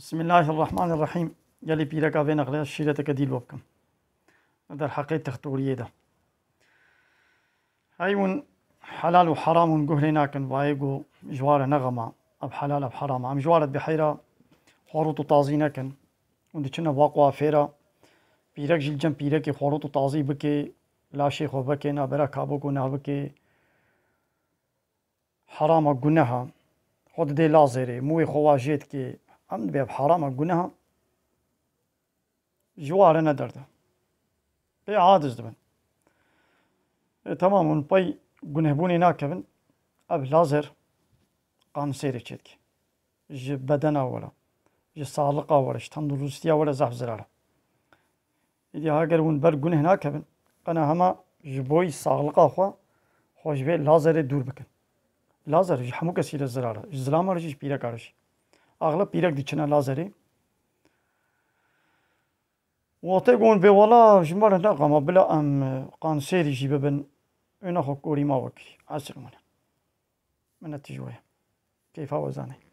بسم الله الرحمن الرحيم. يلي بيرك أبين أغلى الشيرة كديل وبكم هذا الحقيقة تختورية ده هايون حلال وحرام قهرنا كن بايقو جوار نغمة أب حلال أب حرام أم جوارت بحيرة خروط طازينا كن وندي كنا واقوا فيرا بيرك جيل جنب بيرك خروط طازي بكي لا شيخ بكي نابرا كابو كنا بكي حرام قنها خود دي لازري موي خواجيت كي هم بيب حرام قنها جوار ندرده بي عادز دبن تمام باي قنهبوني ناكبن أب لازر قان سيري تشيك ج بدنا ولا ج سالقة ولا ج تندرستيا ولا زحف زرارة إذا هاجر ون بر قنه ناكبن أنا هما جبوي سالقة خوا خوش بي لازر دور بكن لازر ج حمو كسير الزرارة ج زلامة رجيش بيرك عرش أغلب بيرك دي چنا لازري وقتی قون به والا جمار نقام بلا ام قان سيري جي ببن انا خو كوري ما وكي عسر من التجوية كيف هو زاني